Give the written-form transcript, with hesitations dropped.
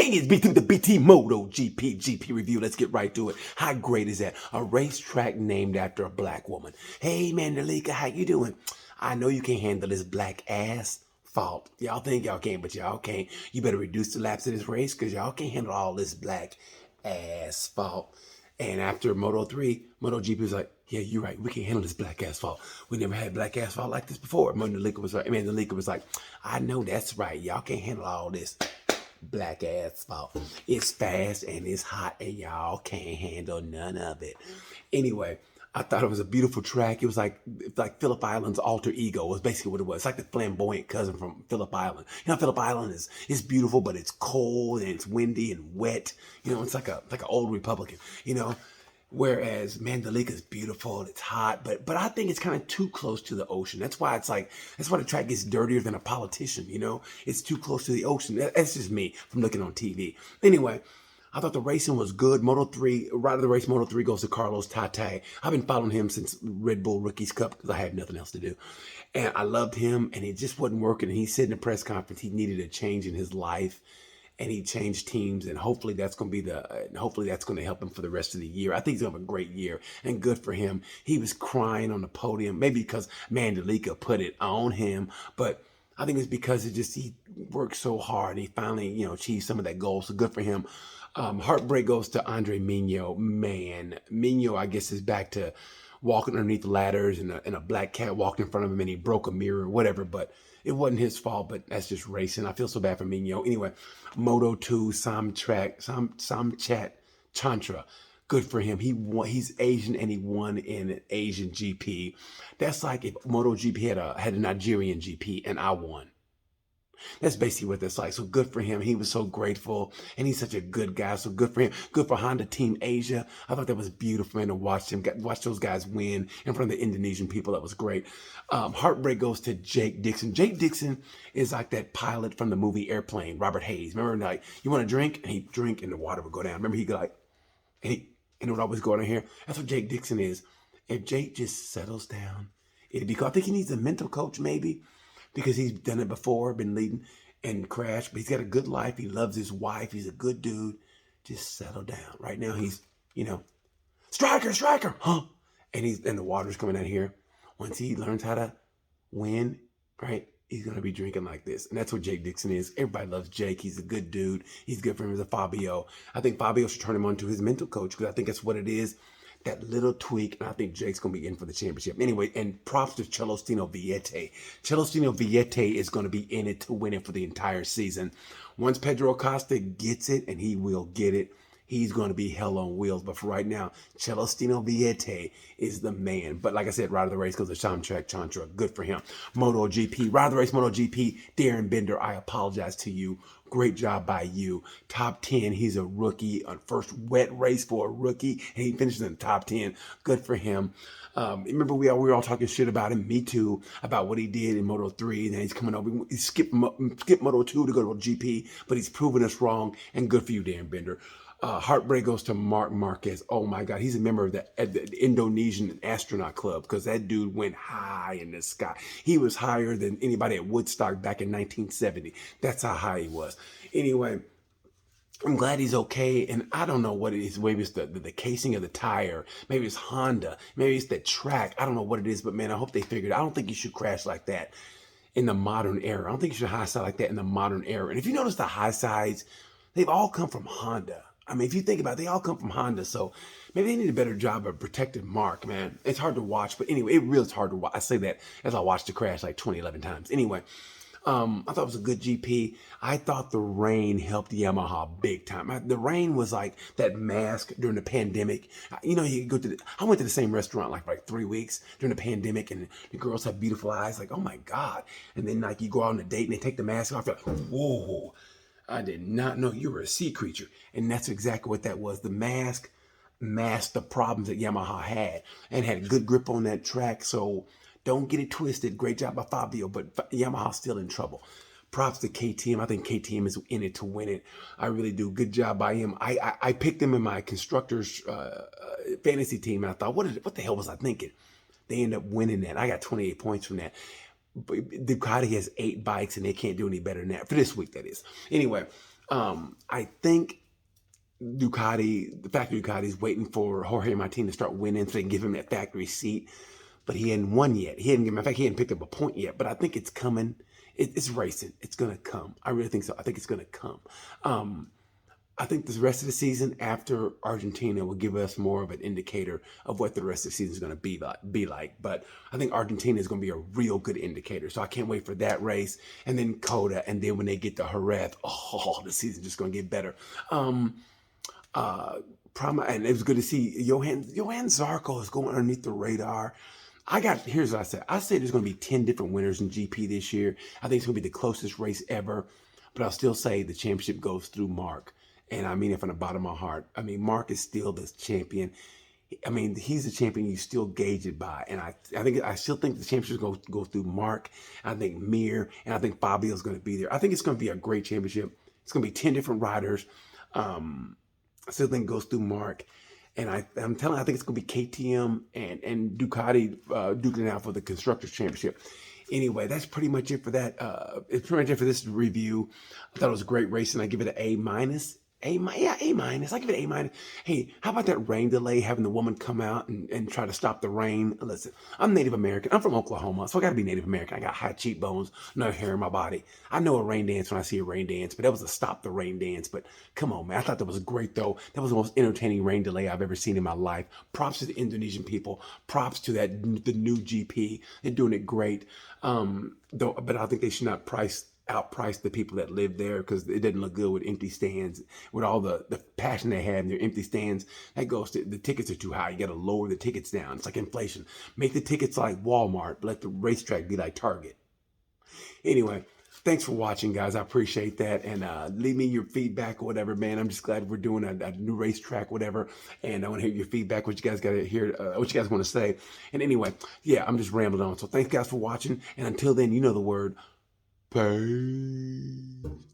Hey, it's B through the BT Motogp GP review. Let's get right to it. How great is that? A racetrack named after a black woman. Hey, Mandalika, how you doing? I know you can't handle this black ass fault. Y'all think y'all can, but y'all can't. You better reduce the laps of this race because y'all can't handle all this black asphalt. And after Moto 3, MotoGP was like, yeah, you're right. We can't handle this black asphalt. We never had black asphalt like this before. Mandalika was like, I know that's right. Y'all can't handle all this black asphalt. It's fast and it's hot and y'all can't handle none of it. Anyway, I thought it was a beautiful track. It was like Phillip Island's alter ego was basically what it was. It's like the flamboyant cousin from Phillip Island. You know, Phillip Island is beautiful, but it's cold and it's windy and wet. You know, it's like an old Republican, you know. Whereas Mandalika is beautiful, it's hot, but I think it's kind of too close to the ocean. That's why the track gets dirtier than a politician, you know? It's too close to the ocean. That's just me from looking on TV. Anyway, I thought the racing was good. Moto 3, right of the race, Moto 3 goes to Carlos Tate. I've been following him since Red Bull Rookies Cup because I had nothing else to do. And I loved him, and it just wasn't working. And he said in the press conference he needed a change in his life. And he changed teams, and hopefully that's going to help him for the rest of the year. I think he's going to have a great year, and good for him. He was crying on the podium, maybe because Mandalika put it on him, but I think it's because he worked so hard. He finally, you know, achieved some of that goal, so good for him. Heartbreak goes to Andre Migno. Man, Migno, I guess, is back to walking underneath the ladders, and a black cat walked in front of him, and he broke a mirror, whatever, but it wasn't his fault, but that's just racing. I feel so bad for Migno. Anyway, Moto 2, Samchat Chantra. Good for him. He's Asian and he won in an Asian GP. That's like if MotoGP had a Nigerian GP and I won. That's basically what that's like. So good for him. He was so grateful, and he's such a good guy. So good for him. Good for Honda Team Asia. I thought that was beautiful, man, to watch those guys win in front of the Indonesian people. That was great. Heartbreak goes to Jake Dixon. Jake Dixon is like that pilot from the movie Airplane, Robert Hayes. Remember, like, you want a drink? And he'd drink and the water would go down. Remember, he'd go like, and it would always go down here. That's what Jake Dixon is. If Jake just settles down, it'd be cool. I think he needs a mental coach, maybe, because he's done it before, been leading and crashed, but he's got a good life. He loves his wife. He's a good dude. Just settle down. Right now, he's, you know, striker, huh? And the water's coming out here. Once he learns how to win, right, he's going to be drinking like this. And that's what Jake Dixon is. Everybody loves Jake. He's a good dude. He's good for him as a Fabio. I think Fabio should turn him on to his mental coach because I think that's what it is. That little tweak, and I think Jake's going to be in for the championship. Anyway, and props to Celestino Vietti. Celestino Vietti is going to be in it to win it for the entire season. Once Pedro Acosta gets it, and he will get it, he's going to be hell on wheels. But for right now, Celestino Vietti is the man. But like I said, ride of the race goes to Samchat Chantra. Good for him. MotoGP, ride of the race, MotoGP. Darren Bender, I apologize to you. Great job by you. Top 10. He's a rookie. First wet race for a rookie, and he finishes in the top 10. Good for him. Remember, we were all talking shit about him. Me too. About what he did in Moto 3. And then he's coming over. He skipped Moto 2 to go to GP, but he's proven us wrong. And good for you, Darren Bender. Heartbreak goes to Marc Marquez. Oh my God, he's a member of the Indonesian astronaut club because that dude went high in the sky. He was higher than anybody at Woodstock back in 1970. That's how high he was. Anyway, I'm glad he's okay, and I don't know what it is. Maybe it's the casing of the tire. Maybe it's Honda. Maybe it's the track. I don't know what it is, but man, I hope they figured it. I don't think you should crash like that in the modern era. I don't think you should high side like that in the modern era. And if you notice the high sides, they've all come from Honda. I mean, if you think about it, they all come from Honda, so maybe they need a better job of protecting Mark, man. It's hard to watch, but anyway, it really is hard to watch. I say that as I watched the crash like 20, 11 times. Anyway, I thought it was a good GP. I thought the rain helped Yamaha big time. The rain was like that mask during the pandemic. You know, I went to the same restaurant like 3 weeks during the pandemic, and the girls have beautiful eyes, like, oh my God. And then like you go out on a date and they take the mask off, you're like, whoa. I did not know you were a sea creature. And that's exactly what that was. The mask masked the problems that Yamaha had and had a good grip on that track. So don't get it twisted. Great job by Fabio, but Yamaha's still in trouble. Props to KTM. I think KTM is in it to win it. I really do. Good job by him. I picked him in my constructors fantasy team, and I thought, what the hell was I thinking? They end up winning that. I got 28 points from that. Ducati has 8 bikes and they can't do any better than that for this week, that is. Anyway, I think Ducati, the factory Ducati is waiting for Jorge Martin to start winning so they can give him that factory seat. But he hadn't won yet. In fact, he hadn't picked up a point yet. But I think it's coming. It's racing. It's gonna come. I really think so. I think it's gonna come. Um, I think the rest of the season after Argentina will give us more of an indicator of what the rest of the season is going to be like. But I think Argentina is going to be a real good indicator. So I can't wait for that race. And then Coda. And then when they get to Jerez, oh, the season's just going to get better. Um, uh, and it was good to see Johan Zarco is going underneath the radar. Here's what I said. I say there's going to be 10 different winners in GP this year. I think it's going to be the closest race ever. But I'll still say the championship goes through Mark. And I mean it from the bottom of my heart. I mean, Mark is still the champion. I mean, he's the champion you still gauge it by. And I still think the championship go through Mark. I think Mir, and I think Fabio's going to be there. I think it's going to be a great championship. It's going to be 10 different riders. I still think it goes through Mark. And I'm telling you, I think it's going to be KTM and Ducati duking it out for the Constructors Championship. Anyway, that's pretty much it for that. It's pretty much it for this review. I thought it was a great race, and I give it an A minus. A minus. I give it an A minus. Hey, how about that rain delay, having the woman come out and try to stop the rain? Listen, I'm Native American. I'm from Oklahoma, so I got to be Native American. I got high cheekbones, no hair in my body. I know a rain dance when I see a rain dance, but that was a stop the rain dance. But come on, man. I thought that was great, though. That was the most entertaining rain delay I've ever seen in my life. Props to the Indonesian people. Props to the new GP. They're doing it great. But I think they should not outprice the people that live there, because it doesn't look good with empty stands, with all the passion they have in their empty stands. That goes to the tickets are too high. You got to lower the tickets down. It's like inflation. Make the tickets like Walmart, but let the racetrack be like Target. Anyway, thanks for watching, guys. I appreciate that. And leave me your feedback or whatever, man. I'm just glad we're doing a new racetrack, whatever. And I want to hear your feedback, what you guys got to hear, what you guys want to say. And anyway, yeah, I'm just rambling on. So thanks, guys, for watching. And until then, you know the word. Peace.